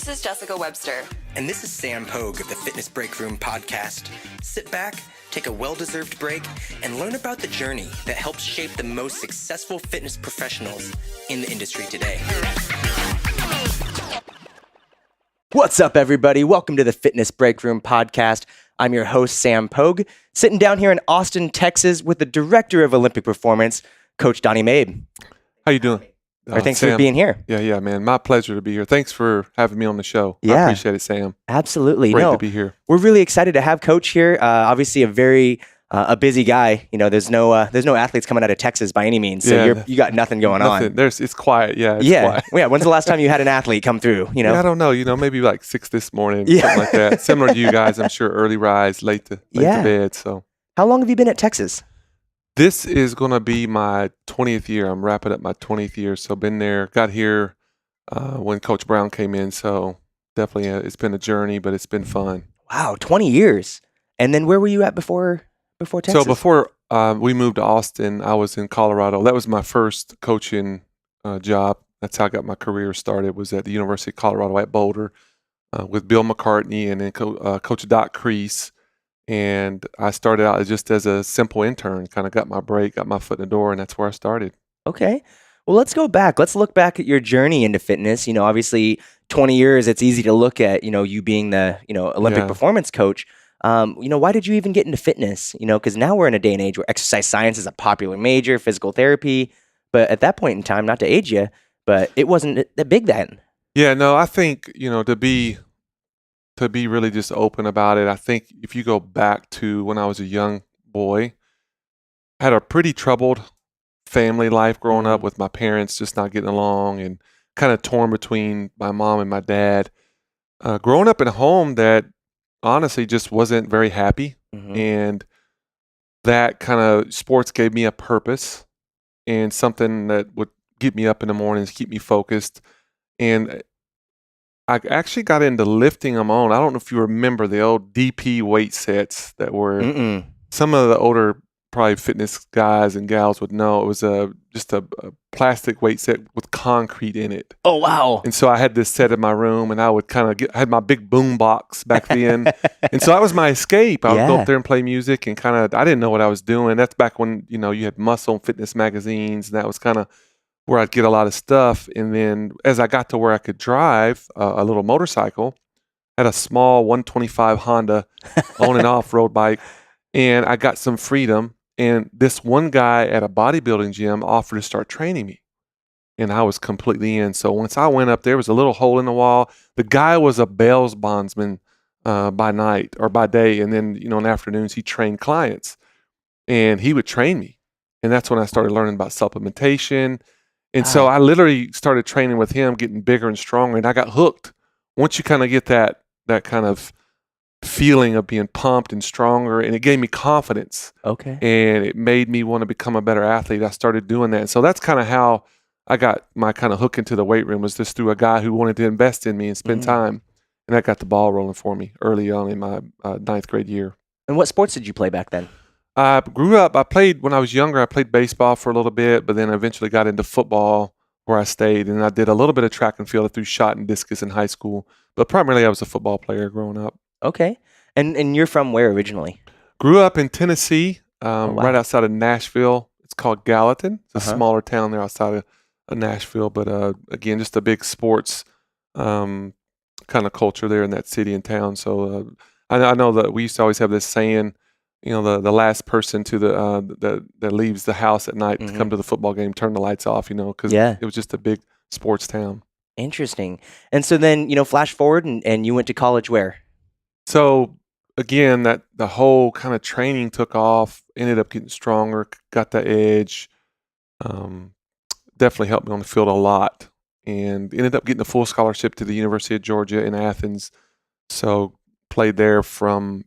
is Jessica Webster. And this is Sam Pogue of the Fitness Break Room podcast. Sit back, take a well-deserved break, and learn about the journey that helps shape the most successful fitness professionals in the industry today. What's up, everybody? Welcome to the Fitness Break Room podcast. I'm your host, Sam Pogue, sitting down here in Austin, Texas with the Director of Olympic Performance, Coach Donnie Maib. How you doing? Thanks Sam, for being here. Yeah, man. My pleasure to be here. Thanks for having me on the show. Yeah. I appreciate it, Sam. Absolutely. Great to be here. We're really excited to have Coach here. Obviously, a busy guy. You know, there's no athletes coming out of Texas by any means. So you got nothing going on. It's quiet. Yeah. Quiet. Yeah. When's the last time you had an athlete come through? You know, I don't know. Maybe like 6 this morning, something like that. Similar to you guys, I'm sure. Early rise, late to bed. So, how long have you been at Texas? This is going to be my 20th year. I'm wrapping up my 20th year. So been there, got here when Coach Brown came in. So definitely it's been a journey, but it's been fun. Wow, 20 years. And then where were you at before Texas? So before we moved to Austin, I was in Colorado. That was my first coaching job. That's how I got my career started, was at the University of Colorado at Boulder with Bill McCartney and then Coach Doc Crease. And I started out just as a simple intern, kind of got my break, got my foot in the door, and that's where I started. Okay. Well, let's go back. Let's look back at your journey into fitness. You know, obviously 20 years, it's easy to look at, you being the, Olympic performance coach. Why did you even get into fitness? Because now we're in a day and age where exercise science is a popular major, physical therapy. But at that point in time, not to age you, but it wasn't that big then. Yeah, no, I think, to be really just open about it, I think if you go back to when I was a young boy, I had a pretty troubled family life growing up with my parents just not getting along and kind of torn between my mom and my dad. Growing up in a home that honestly just wasn't very happy. And that kind of sports gave me a purpose and something that would get me up in the mornings, keep me focused. And I actually got into lifting them on. I don't know if you remember the old DP weight sets that were some of the older probably fitness guys and gals would know. It was just a plastic weight set with concrete in it. Oh, wow. And so I had this set in my room and I would I had my big boom box back then. And so that was my escape. I would go up there and play music and I didn't know what I was doing. That's back when, you had Muscle and Fitness magazines, and that was kind of where I'd get a lot of stuff. And then as I got to where I could drive a little motorcycle, I had a small 125 Honda on and off road bike, and I got some freedom. And this one guy at a bodybuilding gym offered to start training me, and I was completely in. So once I went up, there was a little hole in the wall. The guy was a bails bondsman by night or by day, and then in the afternoons he trained clients, and he would train me. And that's when I started learning about supplementation. And so I literally started training with him, getting bigger and stronger, and I got hooked. Once you kind of get that kind of feeling of being pumped and stronger, and it gave me confidence. Okay. And it made me want to become a better athlete. I started doing that. And so that's kind of how I got my kind of hook into the weight room, was just through a guy who wanted to invest in me and spend time. And that got the ball rolling for me early on in my ninth grade year. And what sports did you play back then? I grew up, when I was younger, I played baseball for a little bit, but then I eventually got into football where I stayed. And I did a little bit of track and field. I threw shot and discus in high school. But primarily I was a football player growing up. Okay. And you're from where originally? Grew up in Tennessee, wow. right outside of Nashville. It's called Gallatin. It's a smaller town there outside of Nashville. But again, just a big sports kind of culture there in that city and town. So I know that we used to always have this saying, the last person to that leaves the house at night to come to the football game, turn the lights off, because it was just a big sports town. Interesting. And so then, flash forward and you went to college where? So again, that the whole kind of training took off, ended up getting stronger, got the edge, definitely helped me on the field a lot, and ended up getting a full scholarship to the University of Georgia in Athens. So played there from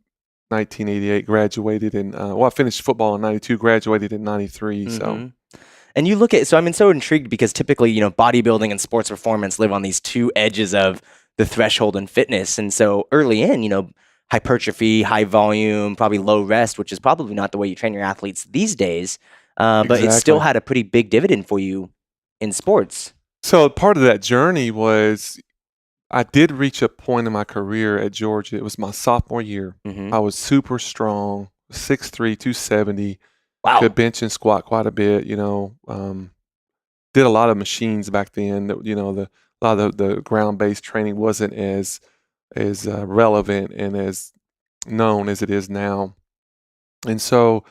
1988, graduated in, I finished football in 92, graduated in 93. So. And you look at, so I'm so intrigued because typically, bodybuilding and sports performance live on these two edges of the threshold in fitness. And so early in, hypertrophy, high volume, probably low rest, which is probably not the way you train your athletes these days. But it still had a pretty big dividend for you in sports. So part of that journey was I did reach a point in my career at Georgia. It was my sophomore year. Mm-hmm. I was super strong, 6'3", 270, Wow. could bench and squat quite a bit, did a lot of machines back then. A lot of the ground-based training wasn't as relevant and as known as it is now. And so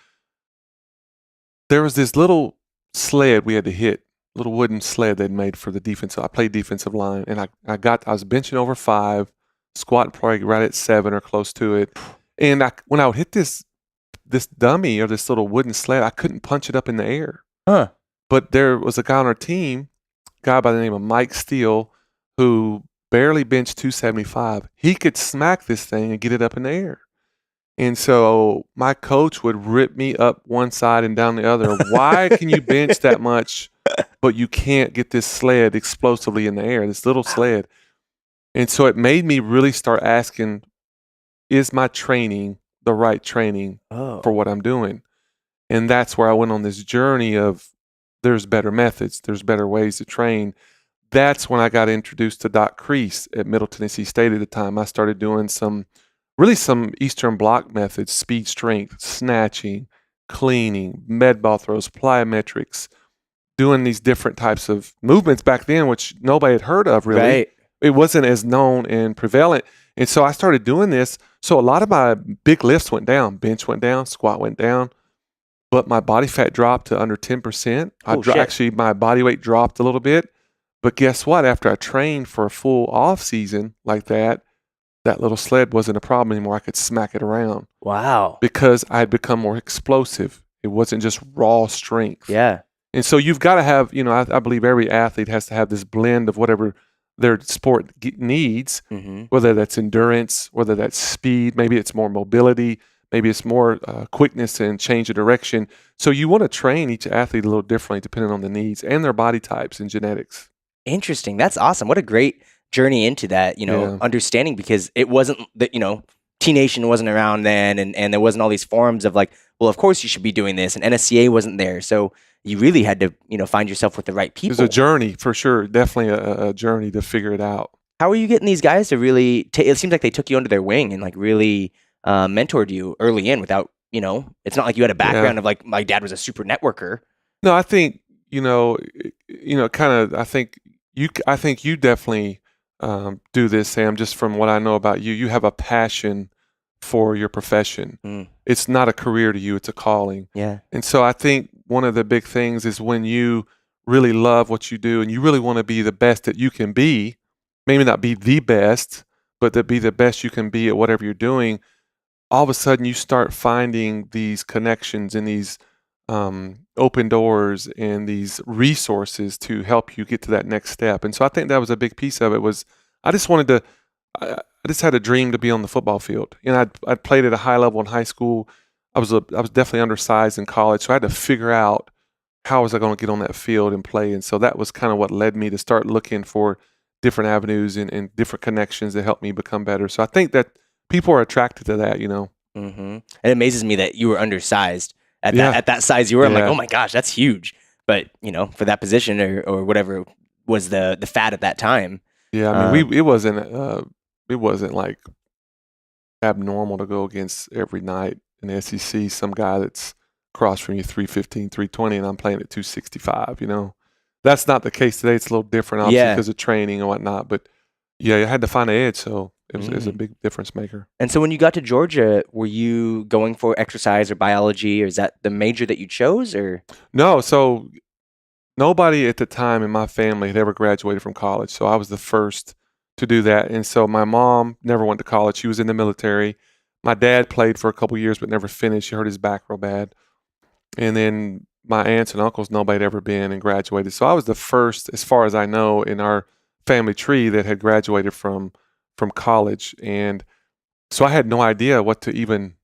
there was this little sled we had to hit, little wooden sled they'd made for the defense. I played defensive line, and I was benching over 5, squatting probably right at 7 or close to it. And when I would hit this dummy or this little wooden sled, I couldn't punch it up in the air. Huh. But there was a guy on our team, guy by the name of Mike Steele, who barely benched 275. He could smack this thing and get it up in the air. And so my coach would rip me up one side and down the other. Why can you bench that much, but you can't get this sled explosively in the air, this little sled? And so it made me really start asking, is my training the right training for what I'm doing? And that's where I went on this journey of there's better methods, there's better ways to train. That's when I got introduced to Doc Crease at Middle Tennessee State at the time. I started doing some Eastern Bloc methods, speed strength, snatching, cleaning, med ball throws, plyometrics, doing these different types of movements back then, which nobody had heard of really. Right. It wasn't as known and prevalent. And so I started doing this. So a lot of my big lifts went down, bench went down, squat went down, but my body fat dropped to under 10%. Actually, my body weight dropped a little bit. But guess what? After I trained for a full off season like that little sled wasn't a problem anymore. I could smack it around. Wow. Because I had become more explosive. It wasn't just raw strength. Yeah. And so you've got to have, I believe every athlete has to have this blend of whatever their sport needs, whether that's endurance, whether that's speed, maybe it's more mobility, maybe it's more quickness and change of direction. So you want to train each athlete a little differently depending on the needs and their body types and genetics. Interesting. That's awesome. What a great journey into that, understanding, because it wasn't that, T-Nation wasn't around then, and there wasn't all these forums of like, well, of course you should be doing this, and NSCA wasn't there. So you really had to, find yourself with the right people. It was a journey for sure. Definitely a journey to figure it out. How are you getting these guys to really it seems like they took you under their wing and like really mentored you early in without, it's not like you had a background of like, my dad was a super networker. No, I think, I think you definitely do this, Sam, just from what I know about you. You have a passion for your profession. It's not a career to you, it's a calling. Yeah. And so I think one of the big things is when you really love what you do and you really want to be the best that you can be, maybe not be the best, but to be the best you can be at whatever you're doing, all of a sudden you start finding these connections and these open doors and these resources to help you get to that next step. And so I think that was a big piece of it. I just had a dream to be on the football field. I'd played at a high level in high school. I was definitely undersized in college, so I had to figure out how was I going to get on that field and play. And so that was kind of what led me to start looking for different avenues and different connections that helped me become better. So I think that people are attracted to that, Mm-hmm. It amazes me that you were undersized at that size you were. I'm like, oh my gosh, that's huge. But for that position or whatever was the fad at that time. Yeah, I mean, it wasn't like abnormal to go against every night in the SEC some guy that's across from you 315, 320, and I'm playing at 265. That's not the case today. It's a little different, obviously, because of training and whatnot. But yeah, you had to find an edge, so it was a big difference maker. And so when you got to Georgia, were you going for exercise or biology, or is that the major that you chose, or? No, so nobody at the time in my family had ever graduated from college, so I was the first to do that. And so my mom never went to college. She was in the military. My dad played for a couple years but never finished. He hurt his back real bad. And then my aunts and uncles, nobody had ever been and graduated. So I was the first, as far as I know, in our family tree that had graduated from college. And so I had no idea what to even,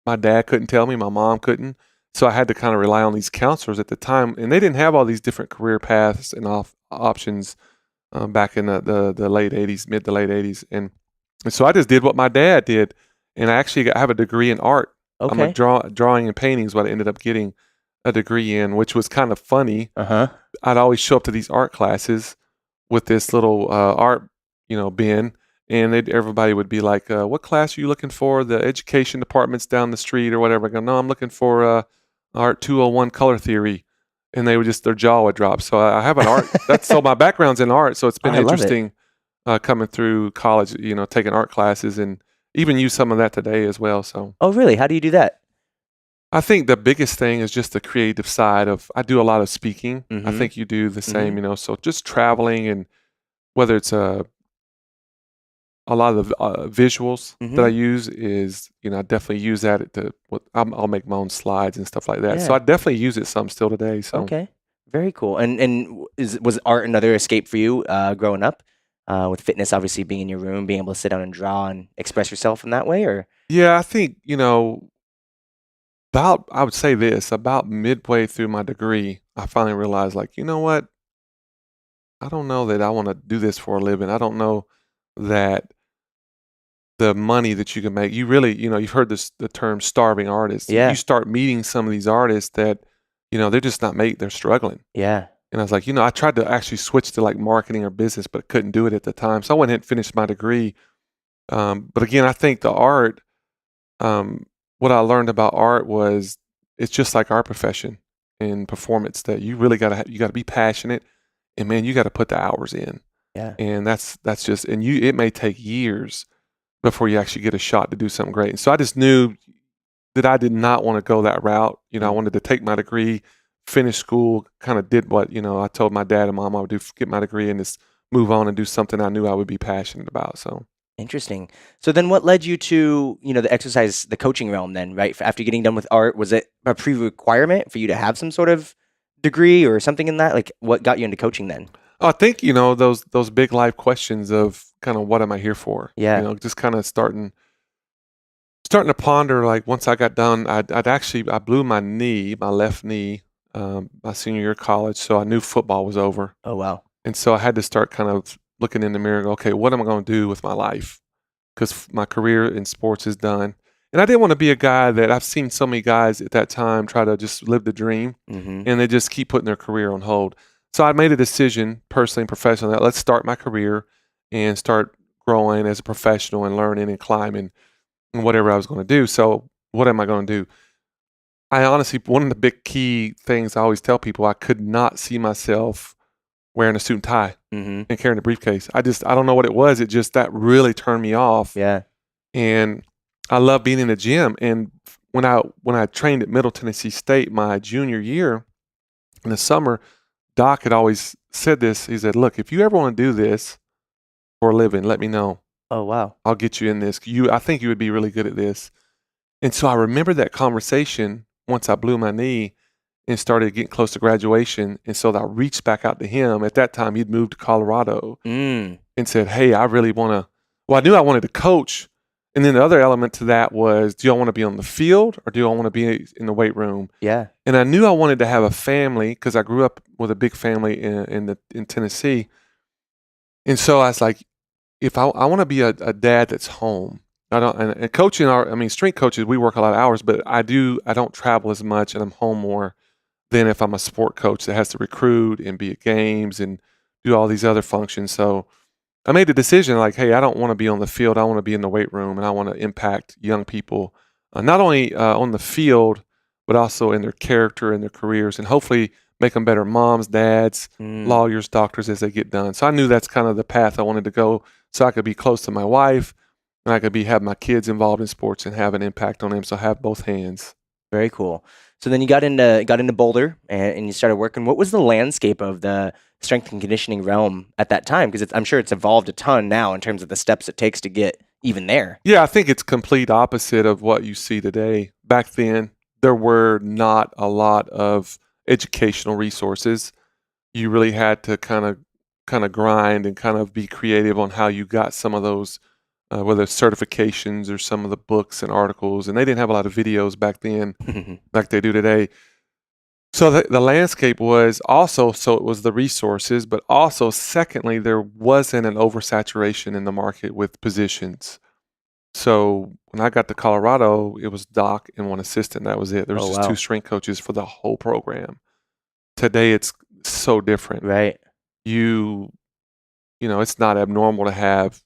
my dad couldn't tell me, my mom couldn't. So I had to kind of rely on these counselors at the time, and they didn't have all these different career paths and options back in the late 80s, mid to late 80s. And so I just did what my dad did, and I have a degree in art. Okay. I'm a drawing and painting is what I ended up getting a degree in, which was kind of funny. Uh-huh. I'd always show up to these art classes with this little art been. And everybody would be like, "What class are you looking for? The education department's down the street or whatever." I go, "No, I'm looking for Art 201 color theory," and they would their jaw would drop. So I have an art. So my background's in art, so it's Oh, been I love it. interesting coming through college. Taking art classes and even use some of that today as well. So Oh, really? How do you do that? I think the biggest thing is just the creative side of. I do a lot of speaking. I Mm-hmm. think you do the Mm-hmm. same. So just traveling and whether it's a lot of the visuals that I Mm-hmm. use is, I definitely use that I'll make my own slides and stuff like that. So I Yeah. definitely use it some still today. So Okay. Very cool. And was art another escape for you growing up? With fitness obviously being in your room, being able to sit down and draw and express yourself in that way, or yeah, I think, I would say this, about midway through my degree, I finally realized like, you know what? I don't know that I want to do this for a living. I don't know that the money that you can make, you really, you've heard the term starving artists. You yeah, start meeting some of these artists that, they're just not they're struggling. yeah. And I was like, I tried to actually switch to like marketing or business, but couldn't do it at the time. So I went ahead and finished my degree. But again, I think the art, what I learned about art was it's just like our profession in performance that you really you got to be passionate, and man, you got to put the hours in. Yeah. And that's just, and it may take years before you actually get a shot to do something great. And so I just knew that I did not want to go that route. I Mm. wanted to take my degree, finish school, kind of did what, I told my dad and mom I would do, get my degree and just move on and do something I knew I would be passionate about. So, Interesting. So then what led you to, the coaching realm then, right? After getting done with art, was it a pre-requirement for you to have some sort of degree or something in that? Like what got you into coaching then? I think, those big life questions of kind of what am I here for? Yeah. Just kind of starting to ponder, like once I got done, I blew my knee, my left knee, my senior year of college. So I knew football was over. Oh, wow. And so I had to start kind of looking in the mirror and go, okay, what am I going to do with my life? Because my career in sports is done. And I didn't want to be a guy that I've seen so many guys at that time try to just live the dream Mm-hmm. and they just keep putting their career on hold. So I made a decision personally and professionally that let's start my career and start growing as a professional and learning and climbing and whatever I was going to do. So what am I going to do? I honestly, one of the big key things I always tell people, I could not see myself wearing a suit and tie Mm-hmm. and carrying a briefcase. I don't know what it was. It just, that really turned me off. Yeah. And I love being in the gym. And when I trained at Middle Tennessee State my junior year in the summer, Doc had always said this. He said, "Look, if you ever want to do this for a living, let me know. Oh, wow. I'll get you in this. I think you would be really good at this." And so I remember that conversation once I blew my knee and started getting close to graduation. And so I reached back out to him. At that time, he'd moved to Colorado Mm. and said, "Hey, I really want to." Well, I knew I wanted to coach. And then the other element to that was, do I want to be on the field or do I want to be in the weight room? Yeah. And I knew I wanted to have a family because I grew up with a big family in Tennessee. And so I was like, if I want to be a dad that's home. I don't, and coaching strength coaches, we work a lot of hours, but I don't travel as much and I'm home more than if I'm a sport coach that has to recruit and be at games and do all these other functions. So I made the decision like, hey, I don't want to be on the field. I want to be in the weight room and I want to impact young people, not only on the field, but also in their character and their careers and hopefully make them better moms, dads, Mm. lawyers, doctors as they get done. So I knew that's kind of the path I wanted to go so I could be close to my wife and I could have my kids involved in sports and have an impact on them. So I have both hands. Very cool. So then you got into Boulder and you started working. What was the landscape of the strength and conditioning realm at that time? Because I'm sure it's evolved a ton now in terms of the steps it takes to get even there. Yeah, I think it's complete opposite of what you see today. Back then, there were not a lot of educational resources. You really had to kind of grind and kind of be creative on how you got some of those, whether it's certifications or some of the books and articles. And they didn't have a lot of videos back then like they do today. So the landscape was also, so it was the resources, but also secondly, there wasn't an oversaturation in the market with positions. So when I got to Colorado, it was Doc and one assistant. That was it. There was Oh, just two wow. strength coaches for the whole program. Today, it's so different. Right. You it's not abnormal to have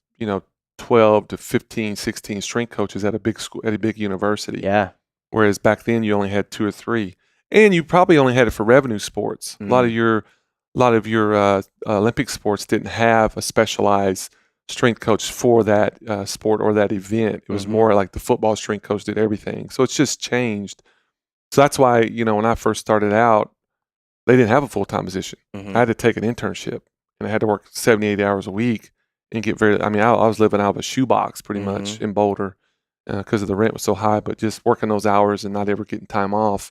12 to 15, 16 strength coaches at a big school, at a big university. Yeah. Whereas back then you only had 2 or 3, and you probably only had it for revenue sports. A lot of your Olympic sports didn't have a specialized strength coach for that sport or that event. It was more like the football strength coach did everything. So it's just changed. So that's why when I first started out, they didn't have a full-time position. I had to take an internship, and I had to work 70, 80 hours a week and get I was living out of a shoebox pretty much in Boulder because of the rent was so high, but just working those hours and not ever getting time off.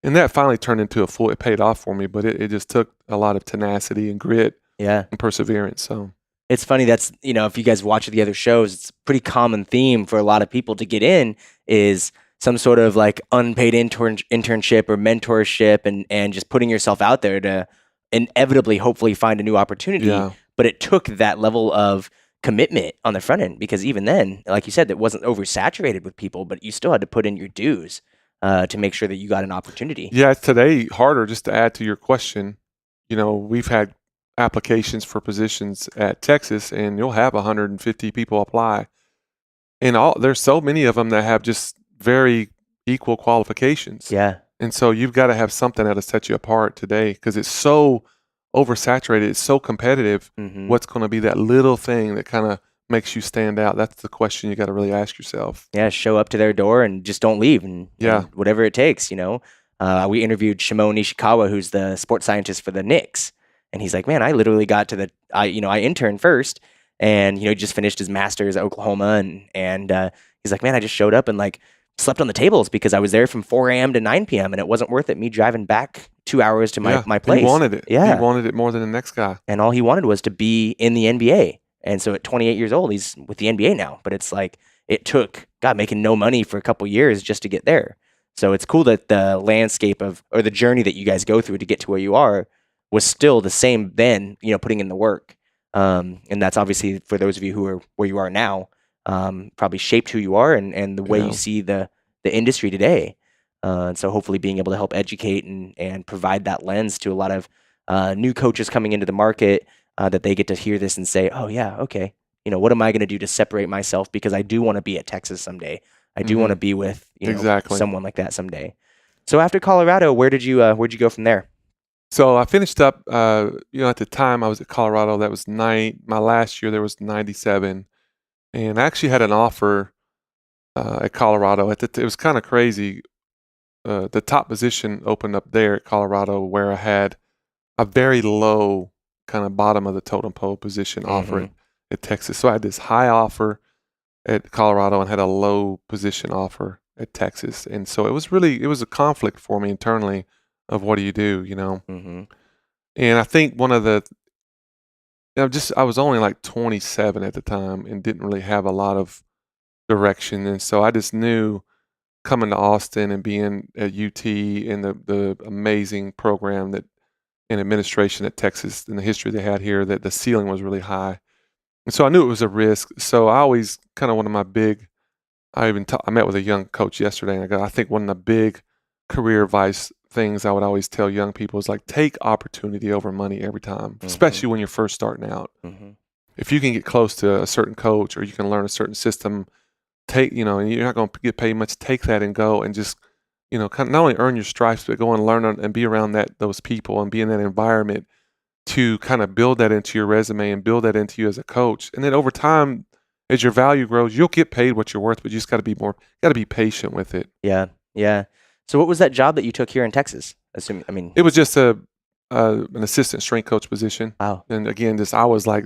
And that finally turned into it paid off for me, but it just took a lot of tenacity and grit and perseverance. So it's funny, that's, if you guys watch the other shows, it's a pretty common theme for a lot of people to get in is some sort of like unpaid internship or mentorship and just putting yourself out there to inevitably, hopefully find a new opportunity. Yeah. But it took that level of commitment on the front end, because even then, like you said, it wasn't oversaturated with people, but you still had to put in your dues to make sure that you got an opportunity. Yeah, it's today harder. Just to add to your question, we've had applications for positions at Texas, and you'll have 150 people apply, and there's so many of them that have just very equal qualifications. Yeah. And so you've got to have something that'll set you apart today, because it's so oversaturated, it's so competitive. What's going to be that little thing that kind of makes you stand out? That's the question you got to really ask yourself. Yeah, show up to their door and just don't leave, and whatever it takes. We interviewed Shimon Nishikawa, who's the sports scientist for the Knicks, and he's like, man, I literally got to I interned first, and he just finished his master's at Oklahoma, and he's like, man, I just showed up and like slept on the tables because I was there from 4 a.m. to 9 p.m. and it wasn't worth it me driving back 2 hours to my place. He wanted it. Yeah. He wanted it more than the next guy. And all he wanted was to be in the NBA. And so at 28 years old, he's with the NBA now. But it's like, it took, making no money for a couple years just to get there. So it's cool that the landscape or the journey that you guys go through to get to where you are was still the same then, putting in the work. And that's obviously, for those of you who are where you are now, probably shaped who you are and the way you see the industry today. And so hopefully being able to help educate and provide that lens to a lot of new coaches coming into the market, that they get to hear this and say, oh yeah, okay, what am I going to do to separate myself, because I do want to be at Texas someday. I do want to be with someone like that someday. So after Colorado, where'd you go from there? So I finished up, at the time I was at Colorado, that was my last year there was 97. And I actually had an offer at Colorado. It was kind of crazy. The top position opened up there at Colorado, where I had a very low kind of bottom of the totem pole position offer at Texas. So I had this high offer at Colorado and had a low position offer at Texas. And so it was a conflict for me internally of what do you do, And I think one of the, I was only like 27 at the time and didn't really have a lot of direction. And so I just knew coming to Austin and being at UT and the amazing program and administration at Texas and the history they had here, that the ceiling was really high. And so I knew it was a risk. So I always kind of one of my big, I met with a young coach yesterday, and I think one of the big career advice things I would always tell young people is like, take opportunity over money every time, especially when you're first starting out. If you can get close to a certain coach or you can learn a certain system, and you're not going to get paid much, take that and go and just, kind of not only earn your stripes, but go and learn and be around those people and be in that environment to kind of build that into your resume and build that into you as a coach. And then over time, as your value grows, you'll get paid what you're worth, but you just got to be patient with it. Yeah. Yeah. So what was that job that you took here in Texas? It was just an assistant strength coach position. Wow. And again, I was like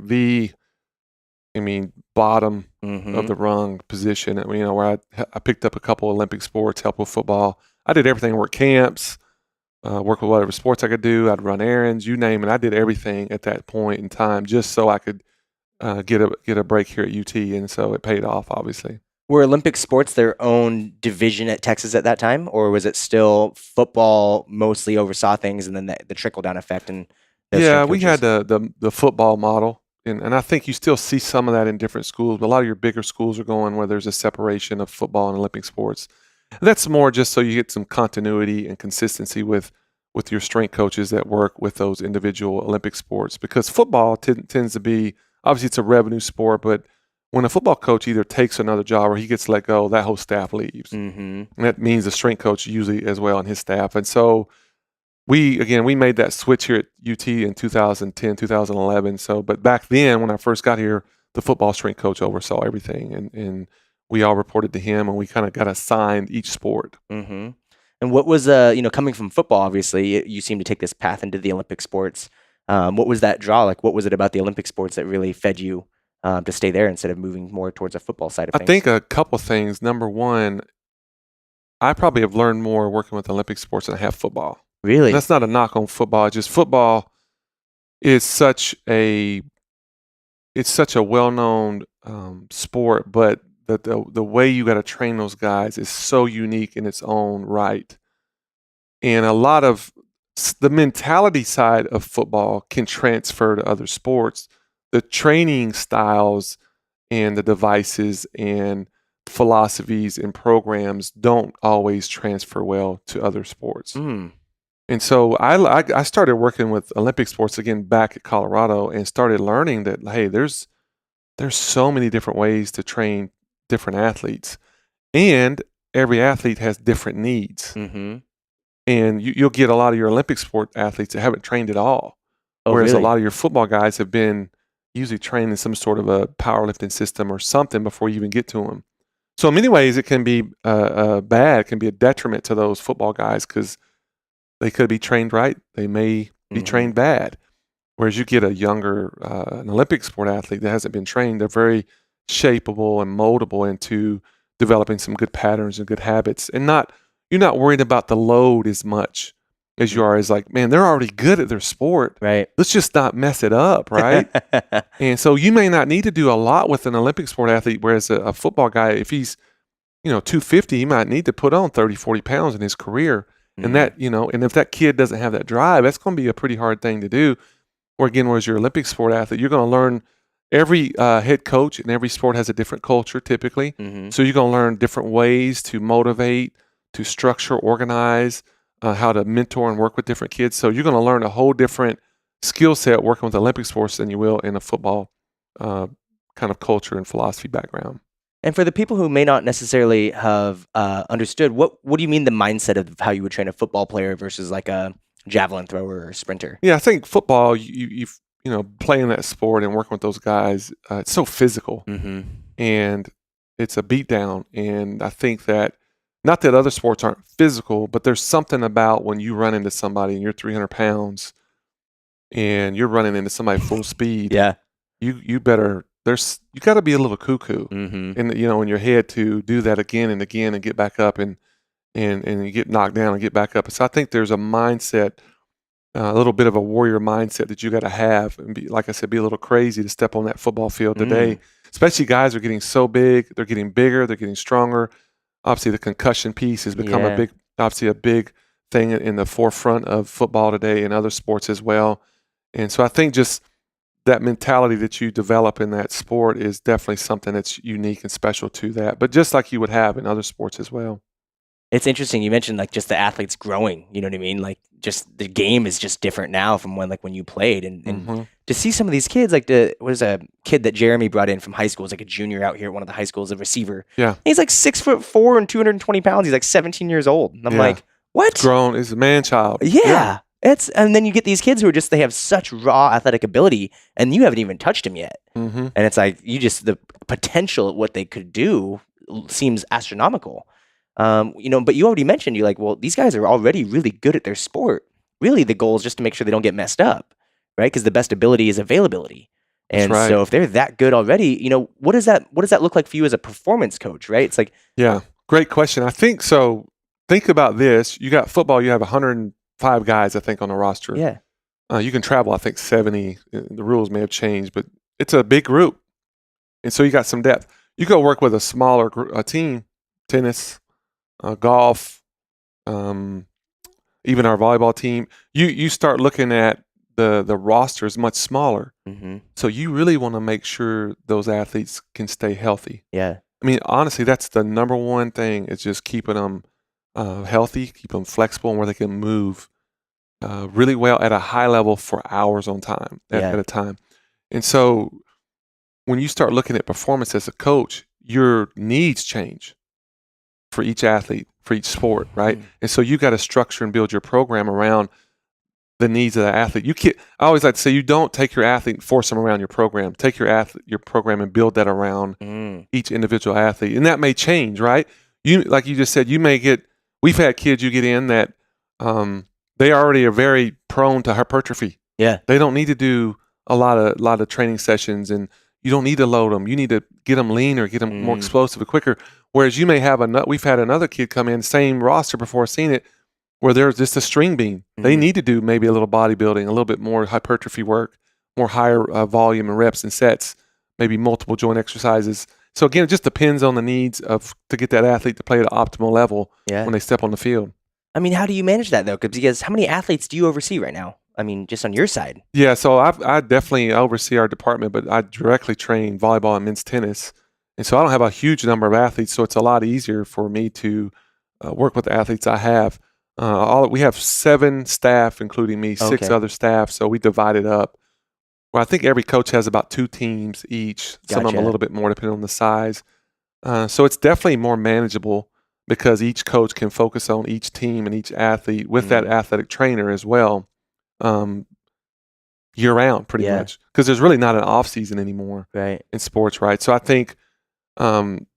bottom of the rung position. Where I picked up a couple Olympic sports, helped with football. I did everything, work camps, work with whatever sports I could do. I'd run errands, you name it. I did everything at that point in time just so I could get a break here at UT. And so it paid off, obviously. Were Olympic sports their own division at Texas at that time, or was it still football mostly oversaw things and then the trickle-down effect? Yeah, we had the football model, and I think you still see some of that in different schools, but a lot of your bigger schools are going where there's a separation of football and Olympic sports. And that's more just so you get some continuity and consistency with your strength coaches that work with those individual Olympic sports, because football tends to be obviously it's a revenue sport, but when a football coach either takes another job or he gets let go, that whole staff leaves. And that means the strength coach usually as well and his staff. And so we made that switch here at UT in 2010, 2011. So, but back then when I first got here, the football strength coach oversaw everything, and we all reported to him, and we kind of got assigned each sport. And what was, coming from football, obviously, you seem to take this path into the Olympic sports. What was that draw? Like, what was it about the Olympic sports that really fed you to stay there instead of moving more towards a football side of things? I think a couple things. Number one, I probably have learned more working with Olympic sports than I have football. Really? And that's not a knock on football. Just football is such a well-known sport, but the way you got to train those guys is so unique in its own right. And a lot of the mentality side of football can transfer to other sports. The training styles and the devices and philosophies and programs don't always transfer well to other sports. And so I started working with Olympic sports again back at Colorado and started learning that, hey, there's so many different ways to train different athletes, and every athlete has different needs. And you'll get a lot of your Olympic sport athletes that haven't trained at all, whereas really? a lot of your football guys have been usually trained in some sort of a powerlifting system or something before you even get to them. So in many ways, it can be bad. It can be a detriment to those football guys because they could be trained right. They may be trained bad. Whereas you get a younger, an Olympic sport athlete that hasn't been trained, they're very shapeable and moldable into developing some good patterns and good habits. And you're not worried about the load as much as you are as like, man, they're already good at their sport. Right. Let's just not mess it up, right? And so you may not need to do a lot with an Olympic sport athlete, whereas a football guy, if he's, 250, he might need to put on 30, 40 pounds in his career. And that, and if that kid doesn't have that drive, that's going to be a pretty hard thing to do. Or again, whereas you're an Olympic sport athlete, you're going to learn every head coach in every sport has a different culture typically. So you're going to learn different ways to motivate, to structure, organize, how to mentor and work with different kids. So you're going to learn a whole different skill set working with Olympic sports than you will in a football kind of culture and philosophy background. And for the people who may not necessarily have understood, what do you mean the mindset of how you would train a football player versus like a javelin thrower or a sprinter? Yeah, I think football, you playing that sport and working with those guys, it's so physical, and it's a beatdown. And I think that not that other sports aren't physical, but there's something about when you run into somebody and you're 300 pounds and you're running into somebody full speed. Yeah, you better. You got to be a little cuckoo in your head to do that again and again and get back up and you get knocked down and get back up. So I think there's a mindset, a little bit of a warrior mindset that you got to have and be, like I said, be a little crazy to step on that football field today. Especially guys are getting so big, they're getting bigger, they're getting stronger. Obviously, the concussion piece has become a big thing in the forefront of football today and other sports as well. And so I think just that mentality that you develop in that sport is definitely something that's unique and special to that, but just like you would have in other sports as well. It's interesting. You mentioned like just the athletes growing, you know what I mean? Like just the game is just different now from when you played. And to see some of these kids, like was a kid that Jeremy brought in from high school, was like a junior out here at one of the high schools, a receiver. Yeah. And he's like 6'4" and 220 pounds. He's like 17 years old. And I'm like, what? Grown, is a man child. Yeah. And then you get these kids who are they have such raw athletic ability and you haven't even touched them yet. And it's like, the potential at what they could do seems astronomical. But you already mentioned, you're like, well, these guys are already really good at their sport. Really, the goal is just to make sure they don't get messed up, right? Because the best ability is availability. And so if they're that good already, what does that look like for you as a performance coach, right? It's like, yeah, great question. I think so. Think about this. You got football, you have 105 guys, I think, on the roster. Yeah. You can travel, I think, 70. The rules may have changed, but it's a big group. And so you got some depth. You go work with a smaller team, tennis, golf, even our volleyball team. You start looking at the roster is much smaller. So you really want to make sure those athletes can stay healthy. Yeah. I mean, honestly, that's the number one thing, is just keeping them healthy, keep them flexible, and where they can move really well at a high level for hours on time at a time. And so when you start looking at performance as a coach, your needs change for each athlete, for each sport, right? And so you got to structure and build your program around the needs of the athlete. I always like to say, you don't take your athlete and force them around your program. Take your program and build that around each individual athlete. And that may change, right? Like you just said, we've had kids you get in that they already are very prone to hypertrophy. Yeah. They don't need to do a lot of training sessions, and you don't need to load them. You need to get them leaner, get them more explosive and quicker. Whereas you may have we've had another kid come in, same roster before, seen it, where there's just a string bean. They need to do maybe a little bodybuilding, a little bit more hypertrophy work, more higher volume and reps and sets, maybe multiple joint exercises. So again, it just depends on the needs to get that athlete to play at an optimal level when they step on the field. I mean, how do you manage that though? Because how many athletes do you oversee right now? I mean, just on your side. Yeah, so I definitely oversee our department, but I directly train volleyball and men's tennis. And so I don't have a huge number of athletes, so it's a lot easier for me to work with the athletes I have. We have 7 staff, including me, 6 other staff, so we divide it up. Well, I think every coach has about 2 teams each. Some of them a little bit more depending on the size. So it's definitely more manageable because each coach can focus on each team and each athlete with that athletic trainer as well, year-round pretty much. Because there's really not an off-season anymore in sports, right? So I think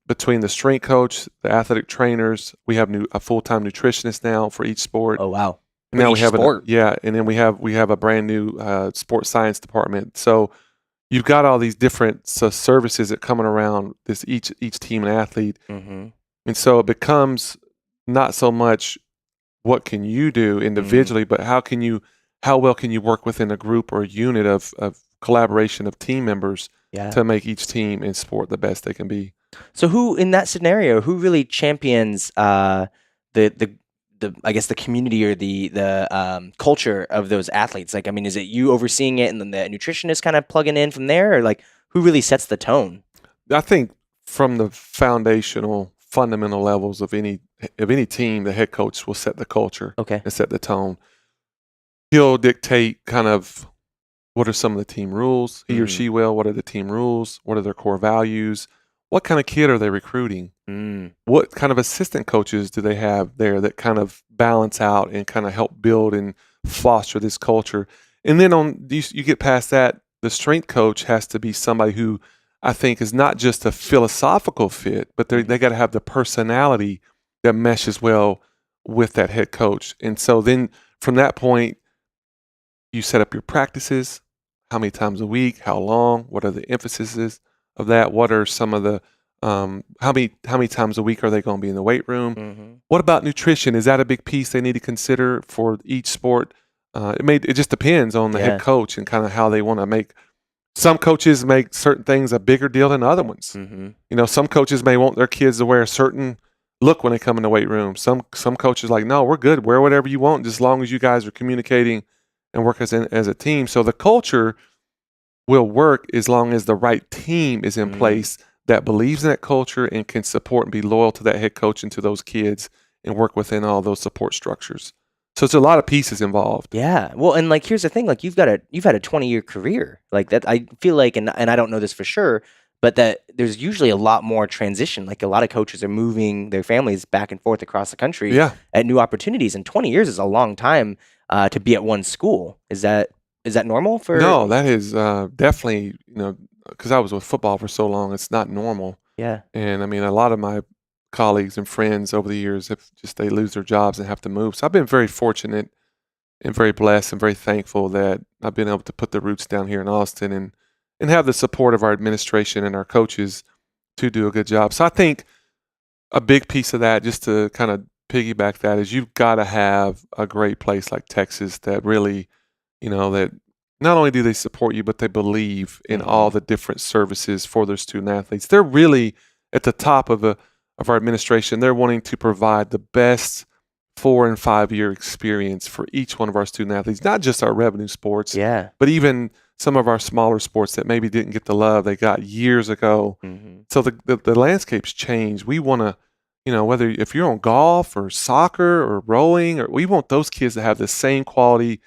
between the strength coach, the athletic trainers, we have a full-time nutritionist now for each sport. Oh wow! And now we have and then we have a brand new sports science department. So you've got all these different services that coming around each team and athlete, and so it becomes not so much what can you do individually, but how well can you work within a group or a unit of collaboration of team members to make each team and sport the best they can be. So who in that scenario, who really champions the I guess the community or the culture of those athletes? Like, I mean, is it you overseeing it and then the nutritionist kind of plugging in from there, or like who really sets the tone? I think from the fundamental levels of any team, the head coach will set the culture and set the tone. He'll dictate kind of what are some of the team rules. He or she will. What are the team rules? What are their core values? What kind of kid are they recruiting? What kind of assistant coaches do they have there that kind of balance out and kind of help build and foster this culture? And then you get past that, the strength coach has to be somebody who I think is not just a philosophical fit, but they got to have the personality that meshes well with that head coach. And so then from that point, you set up your practices, how many times a week, how long, what are the emphases of that, what are some of the how many times a week are they going to be in the weight room? What about nutrition? Is that a big piece they need to consider for each sport? It just depends on the head coach and kind of how they want to make. Some coaches make certain things a bigger deal than other ones. Some coaches may want their kids to wear a certain look when they come in the weight room. Some coaches like, no, we're good. Wear whatever you want, just as long as you guys are communicating and work as a team. So the culture will work as long as the right team is in place that believes in that culture and can support and be loyal to that head coach and to those kids and work within all those support structures. So it's a lot of pieces involved. Yeah. Well, and like here's the thing, like you've had a 20-year career. Like that I feel like and I don't know this for sure, but that there's usually a lot more transition. Like a lot of coaches are moving their families back and forth across the country at new opportunities, and 20 years is a long time to be at one school. Is that normal for? No, that is definitely, because I was with football for so long, it's not normal. Yeah. And I mean, a lot of my colleagues and friends over the years they lose their jobs and have to move. So I've been very fortunate and very blessed and very thankful that I've been able to put the roots down here in Austin and have the support of our administration and our coaches to do a good job. So I think a big piece of that, just to kind of piggyback that, is you've got to have a great place like Texas that really, that not only do they support you, but they believe in all the different services for their student athletes. They're really at the top of our administration. They're wanting to provide the best 4 and 5 year experience for each one of our student athletes, not just our revenue sports, but even some of our smaller sports that maybe didn't get the love they got years ago. So the landscape's changed. We want to, whether if you're on golf or soccer or rowing, we want those kids to have the same quality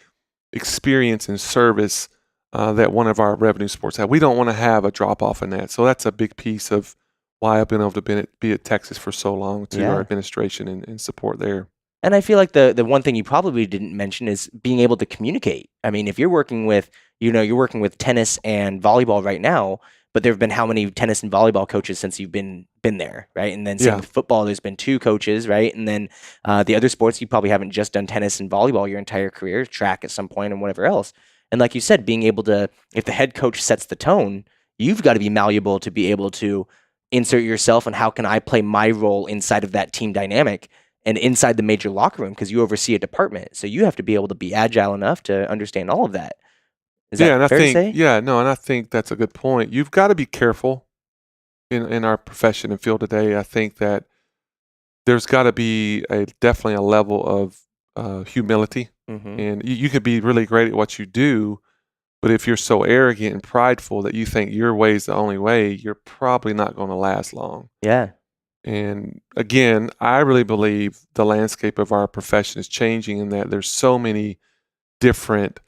experience and service that one of our revenue sports have. We don't want to have a drop off in that. So that's a big piece of why I've been able to be at Texas for so long, to our administration and support there. And I feel like the one thing you probably didn't mention is being able to communicate. I mean, if you're working with, you're working with tennis and volleyball right now, but there have been how many tennis and volleyball coaches since you've been there, right? And then same with football, there's been 2 coaches, right? And then the other sports, you probably haven't just done tennis and volleyball your entire career, track at some point and whatever else. And like you said, being able to, if the head coach sets the tone, you've got to be malleable to be able to insert yourself and how can I play my role inside of that team dynamic and inside the major locker room, because you oversee a department. So you have to be able to be agile enough to understand all of that. Is that fair to say? Yeah, no, and I think that's a good point. You've got to be careful in our profession and field today. I think that there's got to be definitely a level of humility. And you could be really great at what you do, but if you're so arrogant and prideful that you think your way is the only way, you're probably not going to last long. Yeah. And again, I really believe the landscape of our profession is changing, in that there's so many different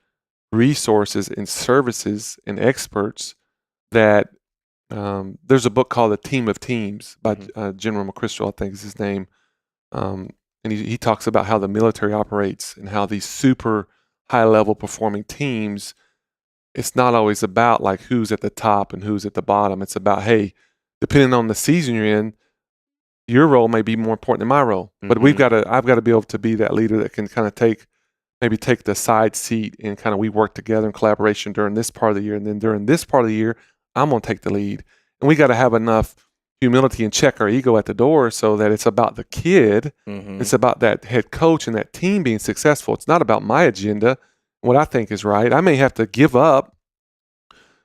resources and services and experts that there's a book called A Team of Teams by General McChrystal, I think is his name. And he talks about how the military operates and how these super high level performing teams, it's not always about like who's at the top and who's at the bottom. It's about, hey, depending on the season you're in, your role may be more important than my role. But I've got to be able to be that leader that can kind of take the side seat, and kind of we work together in collaboration during this part of the year. And then during this part of the year, I'm going to take the lead. And we got to have enough humility and check our ego at the door, so that it's about the kid. It's about that head coach and that team being successful. It's not about my agenda, what I think is right. I may have to give up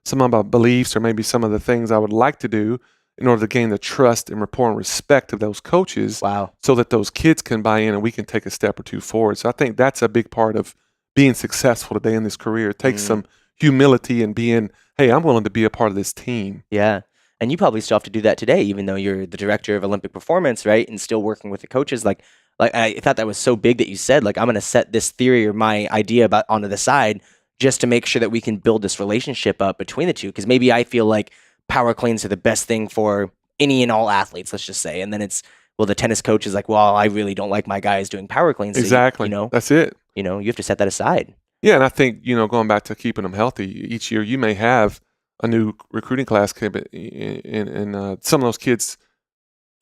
some of my beliefs or maybe some of the things I would like to do in order to gain the trust and rapport and respect of those coaches. Wow. So that those kids can buy in and we can take a step or two forward. So I think that's a big part of being successful today in this career. It takes some humility and being, hey, I'm willing to be a part of this team. Yeah. And you probably still have to do that today, even though you're the director of Olympic performance, right? And still working with the coaches. Like I thought that was so big that you said, like, I'm going to set this theory or my idea about onto the side just to make sure that we can build this relationship up between the two. Because maybe I feel like power cleans are the best thing for any and all athletes, let's just say. And then it's, well, the tennis coach is like, well, I really don't like my guys doing power cleans. So Exactly. That's it. You have to set that aside. Yeah, and I think, going back to keeping them healthy, each year you may have a new recruiting class, and some of those kids,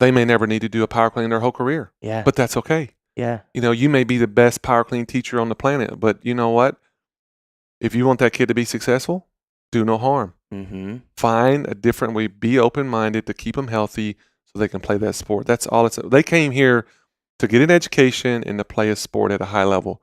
they may never need to do a power clean their whole career. Yeah. But that's okay. Yeah. You may be the best power clean teacher on the planet, but you know what? If you want that kid to be successful, do no harm. Find a different way. Be open-minded to keep them healthy so they can play that sport. That's all they came here to get an education and to play a sport at a high level.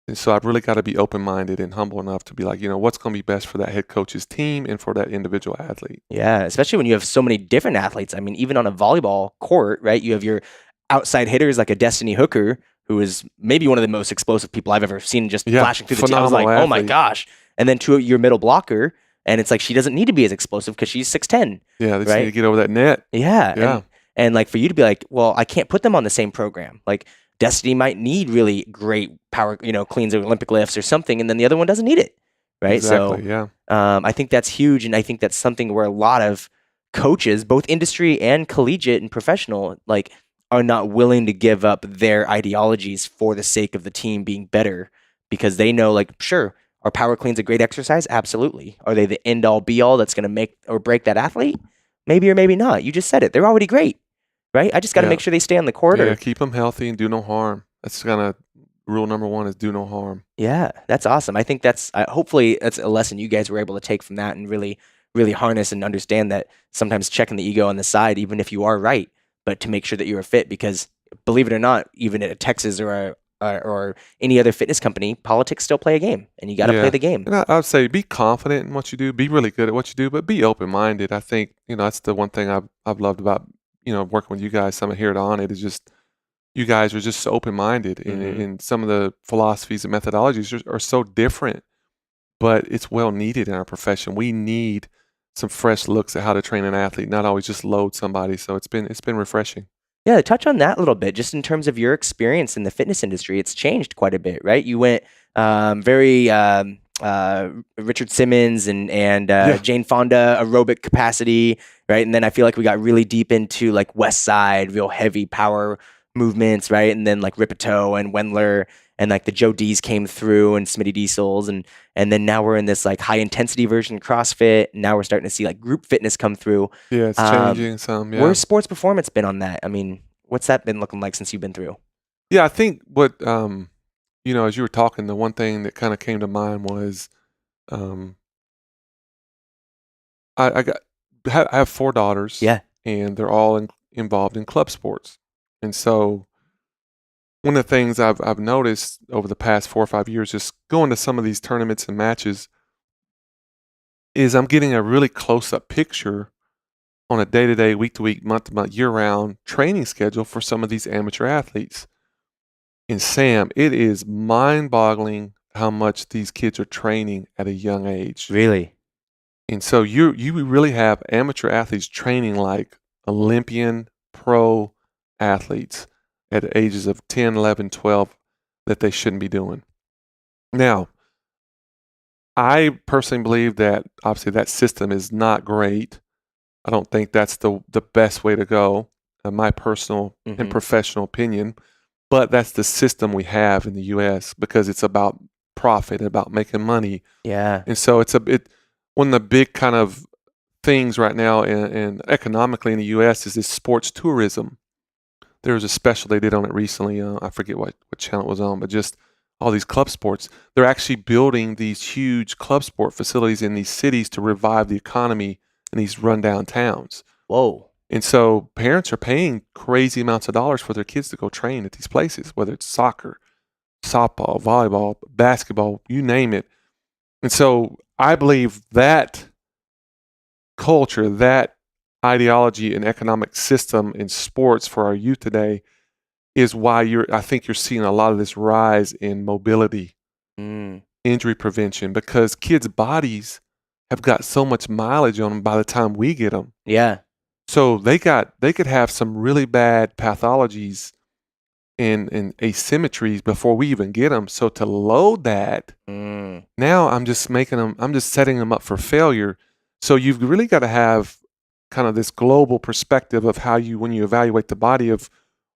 And so I've really got to be open-minded and humble enough to be like, what's going to be best for that head coach's team and for that individual athlete. Yeah, especially when you have so many different athletes. I mean, even on a volleyball court, right? You have your outside hitters like a Destiny Hooker, who is maybe one of the most explosive people I've ever seen, just flashing through the team. I was like, oh my gosh. And then to your middle blocker, and it's like she doesn't need to be as explosive because she's 6'10". Yeah, they just need to get over that net. Yeah. And like for you to be like, well, I can't put them on the same program. Like Destiny might need really great power, cleans or Olympic lifts or something, and then the other one doesn't need it, right? Exactly, so, I think that's huge, and I think that's something where a lot of coaches, both industry and collegiate and professional, like, are not willing to give up their ideologies for the sake of the team being better, because they know, like, sure, are power cleans a great exercise? Absolutely. Are they the end all be all that's going to make or break that athlete? Maybe or maybe not. You just said it. They're already great, right? I just got to make sure they stay on the court. Yeah, keep them healthy and do no harm. That's kind of rule number one, is do no harm. Yeah, that's awesome. I think that's hopefully that's a lesson you guys were able to take from that and really, really harness and understand that sometimes checking the ego on the side, even if you are right, but to make sure that you are fit, because believe it or not, even at Texas or any other fitness company, politics still play a game, and you got to play the game. And I would say be confident in what you do, be really good at what you do, but be open-minded. I think, that's the one thing I've loved about, working with you guys, some here at On It, is just, you guys are just so open-minded, and some of the philosophies and methodologies are so different, but it's well needed in our profession. We need some fresh looks at how to train an athlete, not always just load somebody. So it's been refreshing. Yeah, touch on that a little bit, just in terms of your experience in the fitness industry. It's changed quite a bit, right? You went very Richard Simmons and Yeah. Jane Fonda aerobic capacity, right? And then I feel like we got really deep into like West Side, real heavy power movements, right? And then like Ripito and Wendler and like the Joe D's came through and Smitty Diesels and then now we're in this like high intensity version of CrossFit. And now we're starting to see like group fitness come through. Yeah, it's changing some. Yeah. Where's sports performance been on that? I mean, what's that been looking like since you've been through? Yeah, I think what as you were talking, the one thing that kind of came to mind was um, I have 4 daughters, Yeah. and they're all involved in club sports, and so one of the things I've noticed over the past 4 or 5 years, just going to some of these tournaments and matches, is I'm getting a really close up picture on a day to day, week to week, month to month, year round training schedule for some of these amateur athletes. And Sam, it is mind boggling how much these kids are training at a young age. Really? And so you really have amateur athletes training like Olympian pro athletes at the ages of 10, 11, 12 that they shouldn't be doing. Now, I personally believe that obviously that system is not great. I don't think that's the best way to go, in my personal and professional opinion. But that's the system we have in the U.S. because it's about profit, about making money. Yeah. And so it's one of the big kind of things right now and economically in the U.S. is this sports tourism. There was a special they did on it recently. I forget what channel it was on, but just all these club sports. They're actually building these huge club sport facilities in these cities to revive the economy in these rundown towns. Whoa. And so parents are paying crazy amounts of dollars for their kids to go train at these places, whether it's soccer, softball, volleyball, basketball, you name it. And so I believe that culture, that ideology and economic system in sports for our youth today is why I think you're seeing a lot of this rise in mobility, injury prevention, because kids' bodies have got so much mileage on them by the time we get them. Yeah. So they could have some really bad pathologies and asymmetries before we even get them. So to load that, now I'm just setting them up for failure. So you've really got to have kind of this global perspective of how when you evaluate the body of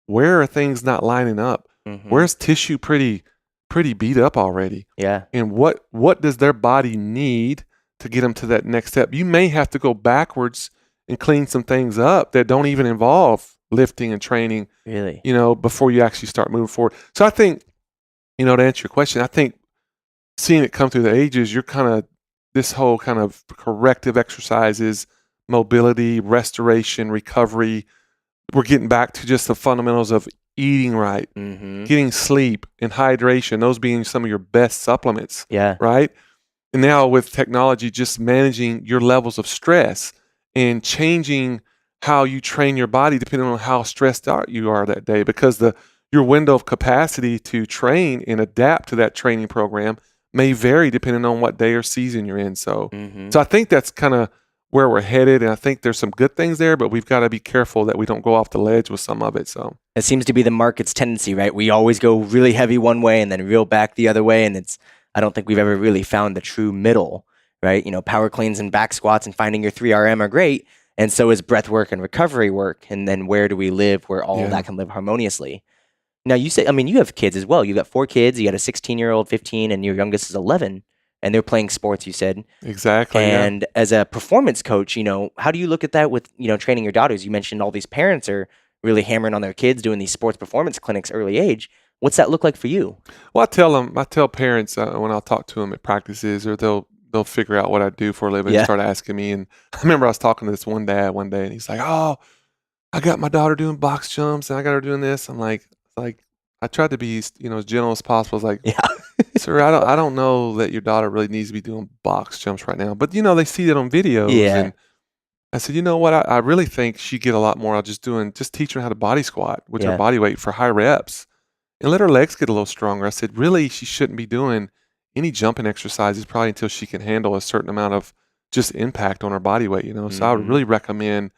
where are things not lining up? Where's tissue pretty beat up already? Yeah. And what does their body need to get them to that next step? You may have to go backwards and clean some things up that don't even involve lifting and training, really, before you actually start moving forward. So I think, to answer your question, I think seeing it come through the ages, you're kind of this whole kind of corrective exercises, mobility, restoration, recovery. We're getting back to just the fundamentals of eating right, getting sleep and hydration, those being some of your best supplements. Yeah. Right. And now with technology, just managing your levels of stress and changing how you train your body depending on how stressed out you are that day, because your window of capacity to train and adapt to that training program may vary depending on what day or season you're in. So I think that's kind of where we're headed, and I think there's some good things there, but we've got to be careful that we don't go off the ledge with some of it. So it seems to be the market's tendency, right? We always go really heavy one way and then reel back the other way, and I don't think we've ever really found the true middle, right? Power cleans and back squats and finding your 3RM are great, and so is breath work and recovery work. And then where do we live where all of that can live harmoniously? Now you say, you have kids as well. You got 4 kids. You got a 16-year-old, 15, and your youngest is 11, and they're playing sports. You said exactly. And as a performance coach, how do you look at that with training your daughters? You mentioned all these parents are really hammering on their kids doing these sports performance clinics early age. What's that look like for you? Well, I tell parents when I'll talk to them at practices, or they'll figure out what I do for a living and start asking me. And I remember I was talking to this one dad one day, and he's like, "Oh, I got my daughter doing box jumps, and I got her doing this." I'm like I tried to be as gentle as possible. I was like, "Sir, I don't know that your daughter really needs to be doing box jumps right now." But they see it on videos. Yeah. And I said, you know what? I really think she'd get a lot more out just teach her how to body squat with her body weight for high reps, and let her legs get a little stronger. I said, really, she shouldn't be doing any jumping exercises probably until she can handle a certain amount of just impact on her body weight. So I would really recommend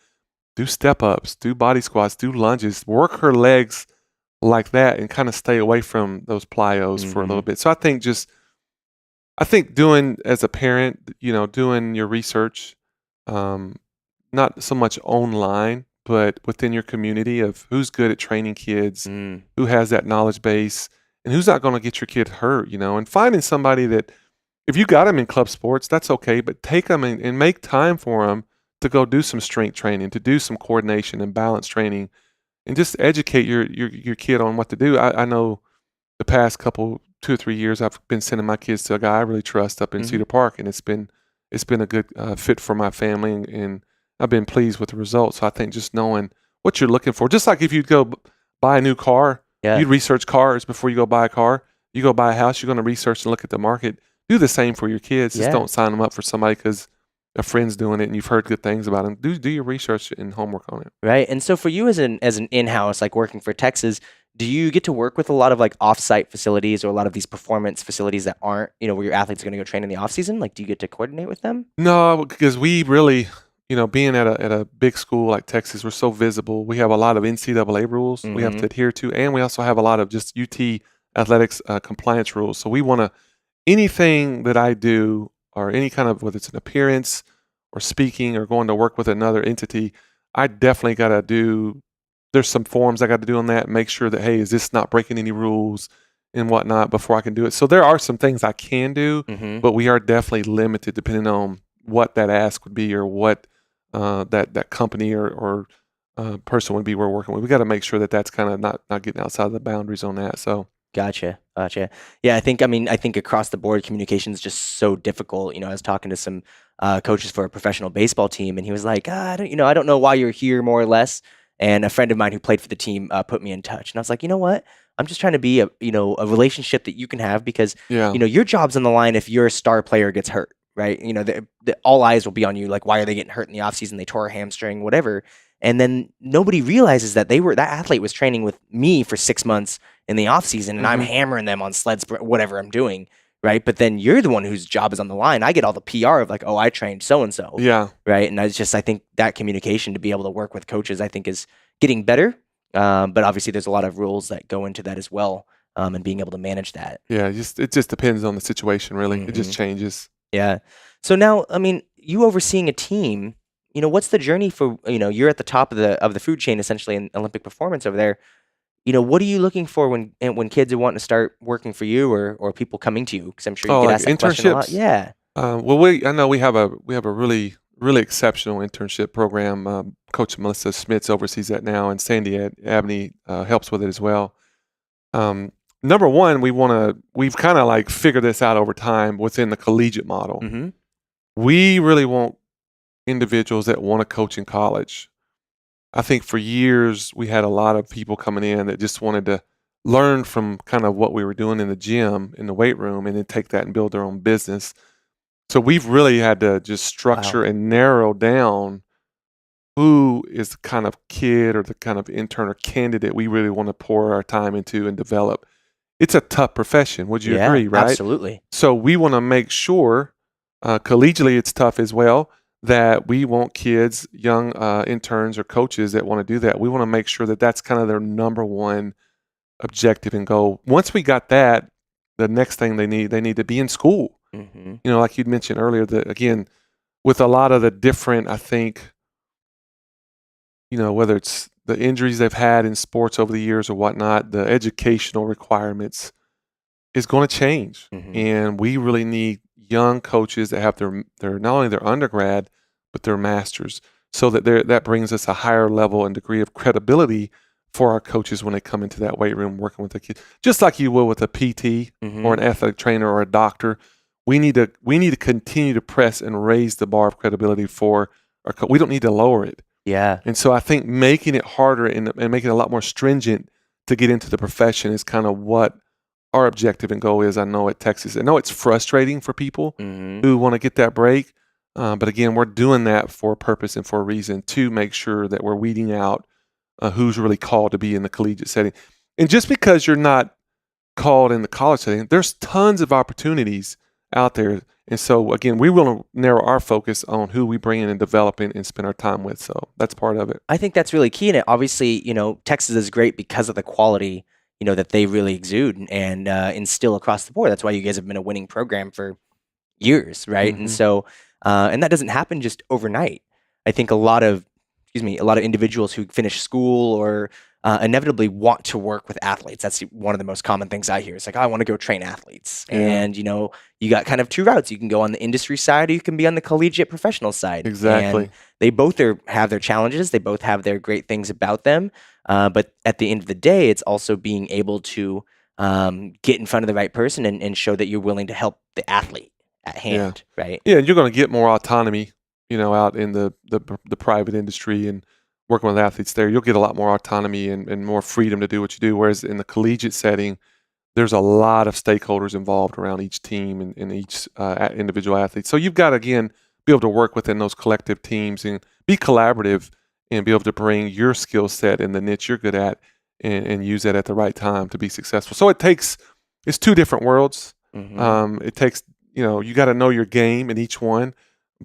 do step ups, do body squats, do lunges, work her legs like that, and kind of stay away from those plyos for a little bit. So I think just I think doing as a parent, doing your research, um, not so much online, but within your community of who's good at training kids, Mm, who has that knowledge base, and who's not going to get your kid hurt, and finding somebody that if you got them in club sports, that's okay, but take them and make time for them to go do some strength training, to do some coordination and balance training, and just educate your kid on what to do. I know the past couple 2 or 3 years, I've been sending my kids to a guy I really trust up in mhm. Cedar Park, and it's been a good fit for my family, and I've been pleased with the results. So I think just knowing what you're looking for, just like if you'd go buy a new car, Yeah. you'd research cars before you go buy a car. You go buy a house, you're going to research and look at the market. Do the same for your kids. Just Yeah. don't sign them up for somebody because a friend's doing it and you've heard good things about them. Do your research and homework on it. Right. And so for you as an in-house, like working for Texas, do you get to work with a lot of like off-site facilities or a lot of these performance facilities that aren't, where your athletes are going to go train in the off season? Like, do you get to coordinate with them? No, because we really, being at a big school like Texas, we're so visible. We have a lot of NCAA rules we have Mm-hmm. to adhere to, and we also have a lot of just UT athletics compliance rules. So we want to anything that I do or any kind of whether it's an appearance or speaking or going to work with another entity, I definitely got to do. There's some forms I got to do on that. Make sure that hey, is this not breaking any rules and whatnot before I can do it. So there are some things I can do, Mm-hmm. but we are definitely limited depending on what that ask would be or what that company or person would be we're working with. We got to make sure that that's kind of not getting outside of the boundaries on that. So Gotcha. Gotcha. Yeah, I think across the board communication is just so difficult. I was talking to some coaches for a professional baseball team, and he was like, I don't know why you're here, more or less. And a friend of mine who played for the team put me in touch, and I was like, you know what? I'm just trying to be a relationship that you can have because yeah, your job's on the line if your star player gets hurt, right? All eyes will be on you. Like, why are they getting hurt in the offseason? They tore a hamstring, whatever. And then nobody realizes that that athlete was training with me for 6 months in the off season, and I'm hmm hammering them on sleds, whatever I'm doing, right? But then you're the one whose job is on the line. I get all the PR of like, oh, I trained so and so, yeah. right? And I think that communication to be able to work with coaches, I think is getting better. But obviously, there's a lot of rules that go into that as well, and being able to manage that. Yeah, it just depends on the situation, really. It just Hmm. changes. Yeah. So now, you overseeing a team. What's the journey for? You're at the top of the food chain essentially in Olympic performance over there. What are you looking for when kids are wanting to start working for you or people coming to you? Because I'm sure you Oh, get like asked that question a lot. internships. Yeah. Well, I know we have a really exceptional internship program. Coach Melissa Schmitz oversees that now, and Sandy Abney helps with it as well. Um, Number one, we've kind of like figured this out over time within the collegiate model. Mm-hmm. We really want individuals that want to coach in college. I think for years we had a lot of people coming in that just wanted to learn from kind of what we were doing in the gym, in the weight room, and then take that and build their own business. So we've really had to just structure Wow. and narrow down who is the kind of kid or the kind of intern or candidate we really want to pour our time into and develop. It's a tough profession. Would you Yeah. agree, right? Absolutely. So we want to make sure, collegially, it's tough as well, that we want kids, young interns or coaches that want to do that. We want to make sure that that's kind of their number one objective and goal. Once we got that, the next thing they need to be in school. Mm-hmm. Like you'd mentioned earlier, that again, with a lot of the different, I think, whether it's the injuries they've had in sports over the years or whatnot, the educational requirements is going to change. Mm-hmm. And we really need young coaches that have their not only their undergrad, but their masters, so that that brings us a higher level and degree of credibility for our coaches when they come into that weight room working with the kids. Just like you will with a PT Mm-hmm. or an athletic trainer or a doctor, we need to continue to press and raise the bar of credibility for our we don't need to lower it. Yeah. And so I think making it harder and making it a lot more stringent to get into the profession is kind of what our objective and goal is. I know at Texas. I know it's frustrating for people Mm-hmm. who want to get that break. But again, we're doing that for a purpose and for a reason to make sure that we're weeding out who's really called to be in the collegiate setting. And just because you're not called in the college setting, there's tons of opportunities out there. And so, again, we want to narrow our focus on who we bring in and develop and spend our time with. So that's part of it. I think that's really key in it. Obviously, Texas is great because of the quality, that they really exude and instill across the board. That's why you guys have been a winning program for years, right? And so, and that doesn't happen just overnight. I think a lot of individuals who finish school or inevitably want to work with athletes. That's one of the most common things I hear. It's like, oh, I want to go train athletes. Yeah. And, you got kind of two routes. You can go on the industry side or you can be on the collegiate professional side. Exactly. And they both have their challenges. They both have their great things about them. But at the end of the day, it's also being able to get in front of the right person and show that you're willing to help the athlete at hand, right? Yeah, and you're going to get more autonomy, out in the private industry and working with athletes there. You'll get a lot more autonomy and more freedom to do what you do. Whereas in the collegiate setting, there's a lot of stakeholders involved around each team and each individual athlete. So you've got to, again, be able to work within those collective teams and be collaborative and be able to bring your skill set and the niche you're good at and use that at the right time to be successful. So it's two different worlds. It takes, you got to know your game in each one,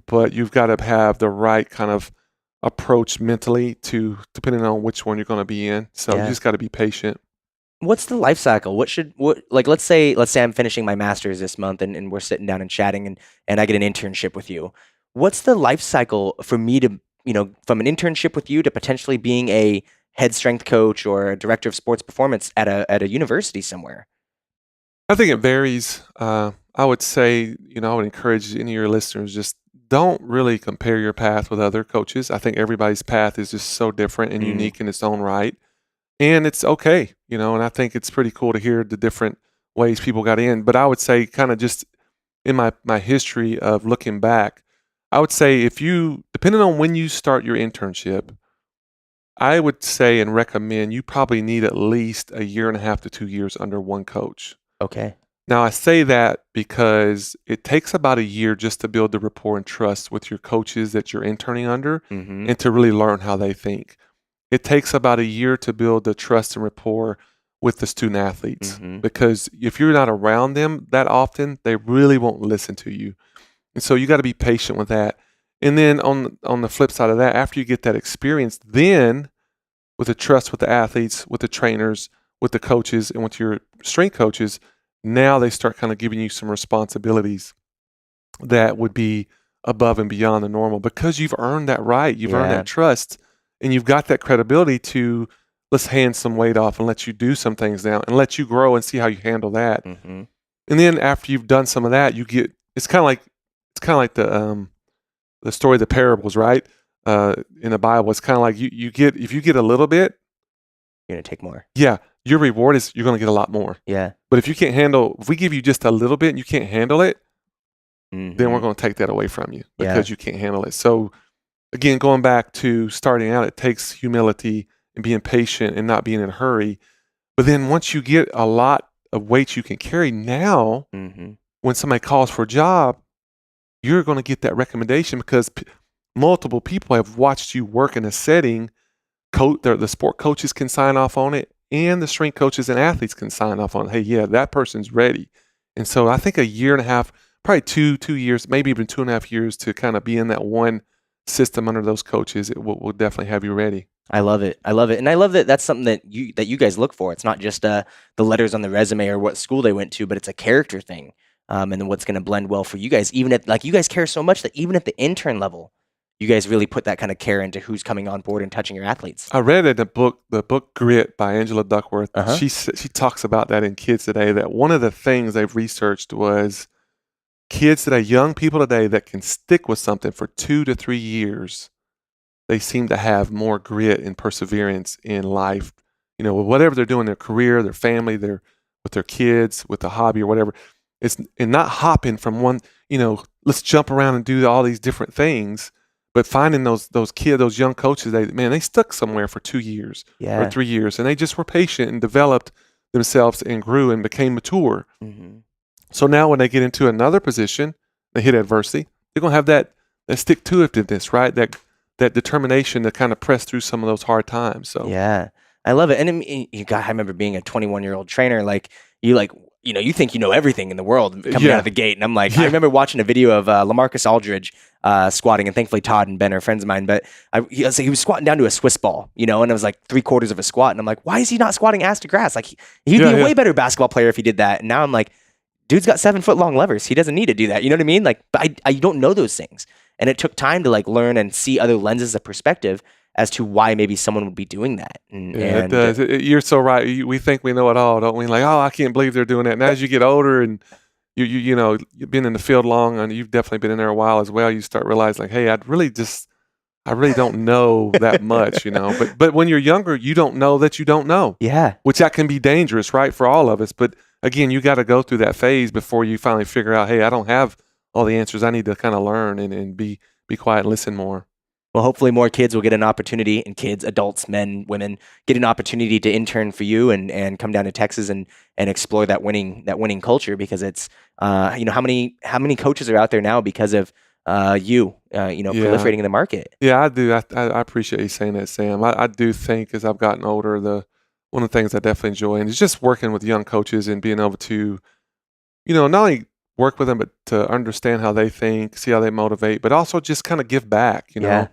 but you've got to have the right kind of approach mentally to depending on which one you're going to be in. So you just got to be patient. What's the life cycle? Let's say I'm finishing my master's this month and we're sitting down and chatting and I get an internship with you. What's the life cycle for me to, from an internship with you to potentially being a head strength coach or a director of sports performance at a university somewhere? I think it varies. I would say, I would encourage any of your listeners, just don't really compare your path with other coaches. I think everybody's path is just so different and unique in its own right. And it's okay, and I think it's pretty cool to hear the different ways people got in. But I would say kind of just in my history of looking back, I would say depending on when you start your internship, I would say and recommend you probably need at least 1.5 to 2 years under one coach. Okay. Now, I say that because it takes about a year just to build the rapport and trust with your coaches that you're interning under and to really learn how they think. It takes about a year to build the trust and rapport with the student athletes because if you're not around them that often, they really won't listen to you. And so you got to be patient with that. And then on the flip side of that, after you get that experience, then with the trust with the athletes, with the trainers, with the coaches, and with your strength coaches, now they start kind of giving you some responsibilities that would be above and beyond the normal because you've earned that right. You've earned that trust and you've got that credibility to let's hand some weight off and let you do some things now and let you grow and see how you handle that. And then after you've done some of that, it's kind of like the story of the parables, right? In the Bible, it's kind of like if you get a little bit, you're going to take more. Yeah. Your reward is you're going to get a lot more. Yeah. But if we give you just a little bit and you can't handle it, then we're going to take that away from you because you can't handle it. So again, going back to starting out, it takes humility and being patient and not being in a hurry. But then once you get a lot of weight you can carry now, when somebody calls for a job, you're going to get that recommendation because multiple people have watched you work in a setting. The sport coaches can sign off on it, and the strength coaches and athletes can sign off on it. Hey, yeah, that person's ready. And so I think 1.5 years, probably 2 years, maybe even 2.5 years to kind of be in that one system under those coaches, it will definitely have you ready. I love it. And I love that that's something that you guys look for. It's not just the letters on the resume or what school they went to, but it's a character thing. And then what's going to blend well for you guys. Even at you guys care so much that even at the intern level, you guys really put that kind of care into who's coming on board and touching your athletes. I read in the book Grit by Angela Duckworth. She talks about that in Kids Today, that one of the things they've researched was kids today, young people today that can stick with something for 2 to 3 years, they seem to have more grit and perseverance in life. Whatever they're doing, their career, their family, with their kids, with the hobby or whatever. And not hopping from one, let's jump around and do all these different things. But finding those kids, those young coaches, they stuck somewhere for 2 years or 3 years, and they just were patient and developed themselves and grew and became mature. So now when they get into another position, they hit adversity, they're gonna have that stick-to-itiveness, right? That determination to kind of press through some of those hard times. So yeah, I love it. And I remember being a 21-year-old trainer, you think you know everything in the world coming out of the gate. And I'm like, I remember watching a video of LaMarcus Aldridge squatting, and thankfully Todd and Ben are friends of mine, but he was squatting down to a Swiss ball, and it was like 3/4 of a squat. And I'm like, why is he not squatting ass to grass? Like he'd be a way better basketball player if he did that. And now I'm like, dude's got 7 foot long levers. He doesn't need to do that. You know what I mean? Like, but I don't know those things. And it took time to like learn and see other lenses of perspective as to why maybe someone would be doing that. Yeah, it does. You're so right. We think we know it all, don't we? Like, oh, I can't believe they're doing that. And as you get older and you know, you've been in the field long and you've definitely been in there a while as well, you start realizing like, hey, I really don't know that much, you know. But when you're younger, you don't know that you don't know. Yeah. Which that can be dangerous, right, for all of us. But again, you got to go through that phase before you finally figure out, hey, I don't have all the answers. I need to kind of learn and be quiet and listen more. Well, hopefully more kids will get an opportunity, and kids, adults, men, women, get an opportunity to intern for you and come down to Texas and explore that winning culture, because it's you know, how many coaches are out there now because of you know, proliferating in the market. Yeah, I do. I appreciate you saying that, Sam. I do think as I've gotten older, one of the things I definitely enjoy and is just working with young coaches and being able to, you know, not only work with them, but to understand how they think, see how they motivate, but also just kind of give back, you know.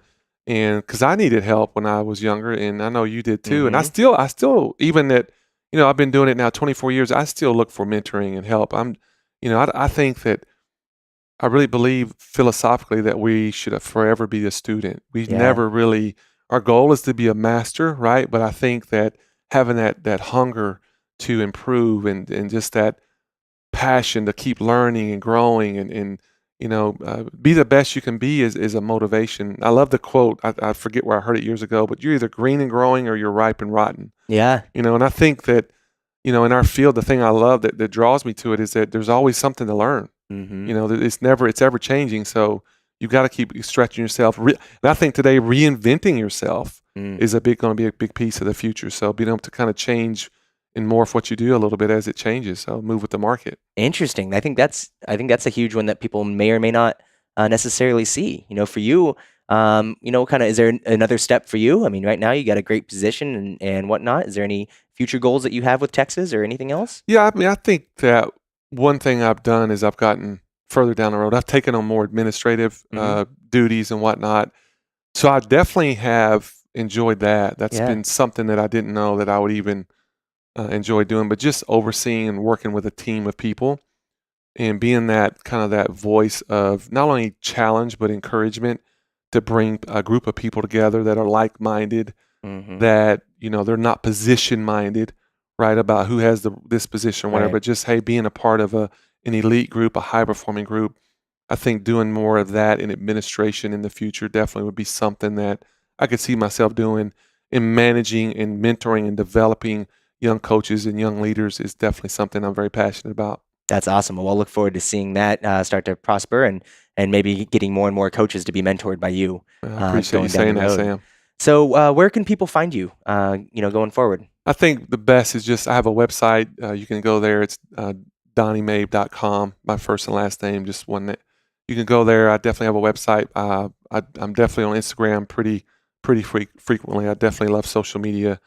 And because I needed help when I was younger, and I know you did too. And I still, even that, you know, I've been doing it now 24 years, I still look for mentoring and help. You know, I think that I really believe philosophically that we should forever be a student. We've never really, our goal is to be a master, right? But I think that having that hunger to improve and just that passion to keep learning and growing and you know, be the best you can be is a motivation. I love the quote. I forget where I heard it years ago, but you're either green and growing or you're ripe and rotten. Yeah. You know, and I think that, you know, in our field, the thing I love that draws me to it is that there's always something to learn. You know, it's ever changing. So you've got to keep stretching yourself. And I think today reinventing yourself is going to be a big piece of the future. So being able to kind of change and morph what you do a little bit as it changes. So move with the market. Interesting. I think that's a huge one that people may or may not necessarily see. You know, for you, you know, kind of, is there another step for you? I mean, right now you got a great position and whatnot. Is there any future goals that you have with Texas or anything else? Yeah, I mean, I think that one thing I've done is I've gotten further down the road. I've taken on more administrative duties and whatnot. So I definitely have enjoyed that. That's been something that I didn't know that I would even enjoy doing, but just overseeing and working with a team of people and being that kind of that voice of not only challenge, but encouragement to bring a group of people together that are like-minded, that, you know, they're not position-minded, right, about who has this position or whatever, but just, hey, being a part of an elite group, a high-performing group. I think doing more of that in administration in the future definitely would be something that I could see myself doing in managing and mentoring and developing young coaches and young leaders is definitely something I'm very passionate about. That's awesome. Well, I'll look forward to seeing that start to prosper and maybe getting more and more coaches to be mentored by you. I appreciate you saying that, Sam. So where can people find you, you know, going forward? I think the best is just, I have a website. You can go there. It's DonnieMaib.com, my first and last name, just one that you can go there. I definitely have a website. I'm definitely on Instagram pretty frequently. I definitely love social media.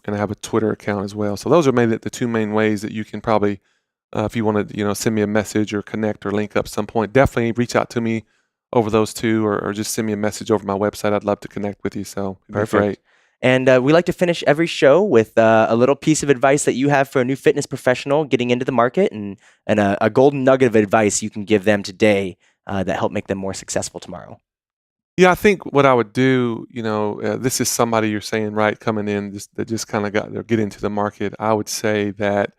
And I have a Twitter account as well. So those are maybe the two main ways that you can probably, if you want to, you know, send me a message or connect or link up some point, definitely reach out to me over those two or just send me a message over my website. I'd love to connect with you. So it'd be great. And we like to finish every show with a little piece of advice that you have for a new fitness professional getting into the market and a golden nugget of advice you can give them today that help make them more successful tomorrow. Yeah, I think what I would do, you know, this is somebody you're saying, right, coming in that just kind of get into the market. I would say that,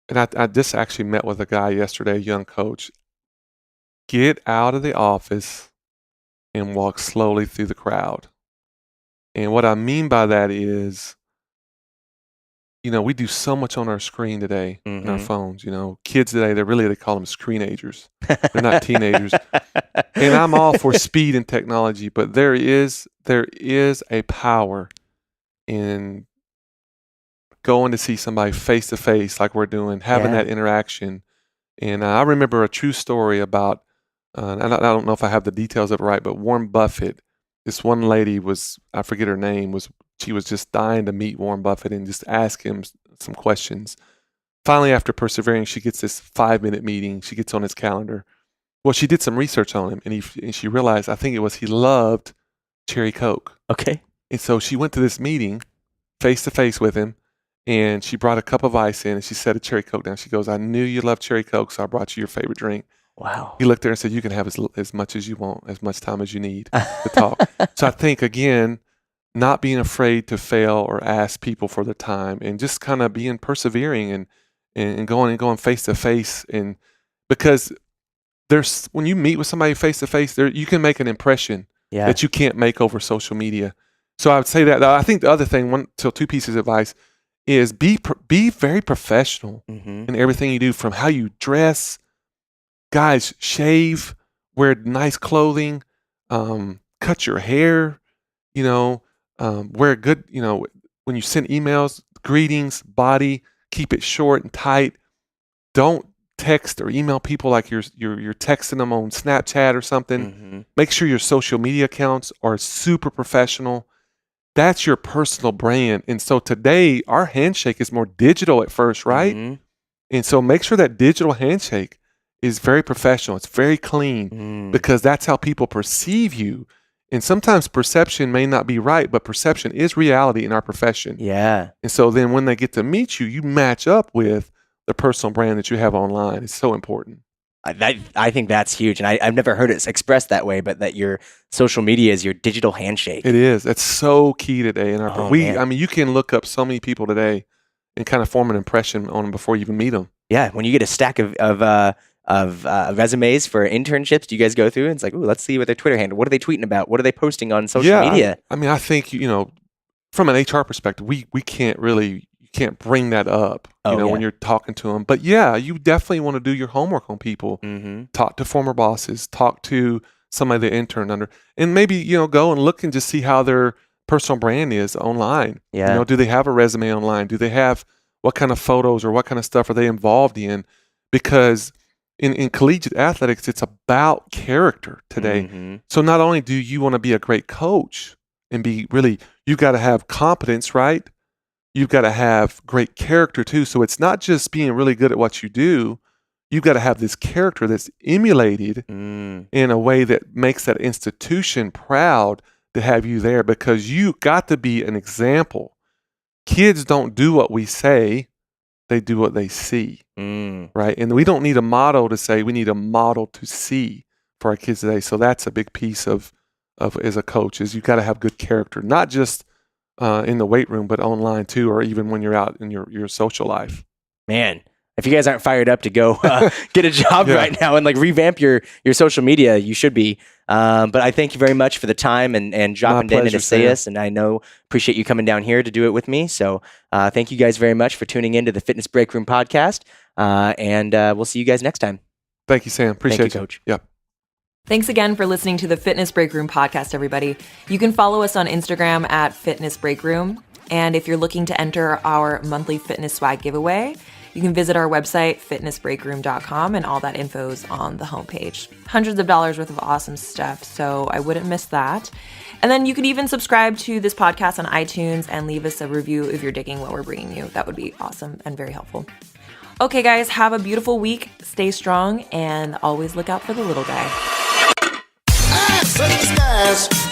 and I just actually met with a guy yesterday, a young coach. Get out of the office and walk slowly through the crowd. And what I mean by that is, you know, we do so much on our screen today, on our phones. You know, kids today, they call them screenagers. They're not teenagers. And I'm all for speed and technology, but there is a power in going to see somebody face to face, like we're doing, having that interaction. And I remember a true story about, I don't know if I have the details of it right, but Warren Buffett. This one lady I forget her name, she was just dying to meet Warren Buffett and just ask him some questions. Finally, after persevering, she gets this 5-minute meeting. She gets on his calendar. Well, she did some research on him, and she realized, I think it was he loved cherry Coke. Okay. And so she went to this meeting face to face with him, and she brought a cup of ice in, and she set a cherry Coke down. She goes, "I knew you love cherry Coke, so I brought you your favorite drink." Wow. He looked at her and said, "You can have as much as you want, as much time as you need to talk." So I think, again, not being afraid to fail or ask people for their time, and just kind of being persevering and going face to face. And because when you meet with somebody face to face, you can make an impression that you can't make over social media. So I would say that. I think the other thing, two pieces of advice, is be very professional in everything you do, from how you dress. Guys, shave, wear nice clothing, cut your hair, wear good, when you send emails, greetings, body, keep it short and tight. Don't text or email people like you're texting them on Snapchat or something. Make sure your social media accounts are super professional. That's your personal brand. And so today, our handshake is more digital at first, right? And so make sure that digital handshake is very professional. It's very clean, because that's how people perceive you. And sometimes perception may not be right, but perception is reality in our profession. Yeah. And so then when they get to meet you, you match up with the personal brand that you have online. It's so important. I think that's huge. And I've never heard it expressed that way, but that your social media is your digital handshake. It is. It's so key today. In our you can look up so many people today and kind of form an impression on them before you even meet them. Yeah. When you get a stack of resumes for internships, do you guys go through and it's like, ooh, let's see what their Twitter handle, what are they tweeting about? What are they posting on social media? I think, from an HR perspective, you can't bring that up, when you're talking to them. But yeah, you definitely want to do your homework on people. Talk to former bosses, talk to somebody they interned under, and maybe, go and look and just see how their personal brand is online. Yeah. Do they have a resume online? Do they have, what kind of photos or what kind of stuff are they involved in? Because in collegiate athletics, it's about character today. So not only do you want to be a great coach and you've got to have competence, right? You've got to have great character too. So it's not just being really good at what you do. You've got to have this character that's emulated in a way that makes that institution proud to have you there, because you got to be an example. Kids don't do what we say. They do what they see, right? And we don't need a model to say, we need a model to see for our kids today. So that's a big piece of as a coach, is you got to have good character, not just in the weight room, but online too, or even when you're out in your social life. Man, if you guys aren't fired up to go get a job right now and revamp your social media, you should be. But I thank you very much for the time and dropping in to say us. And I appreciate you coming down here to do it with me. So thank you guys very much for tuning into the Fitness Break Room podcast. And we'll see you guys next time. Thank you, Sam. Appreciate you, Coach. Yep. Thanks again for listening to the Fitness Break Room podcast, everybody. You can follow us on Instagram at Fitness Break Room. And if you're looking to enter our monthly fitness swag giveaway, you can visit our website, fitnessbreakroom.com, and all that info is on the homepage. Hundreds of dollars worth of awesome stuff, so I wouldn't miss that. And then you can even subscribe to this podcast on iTunes and leave us a review if you're digging what we're bringing you. That would be awesome and very helpful. Okay, guys, have a beautiful week. Stay strong and always look out for the little guy. Eyes in the skies.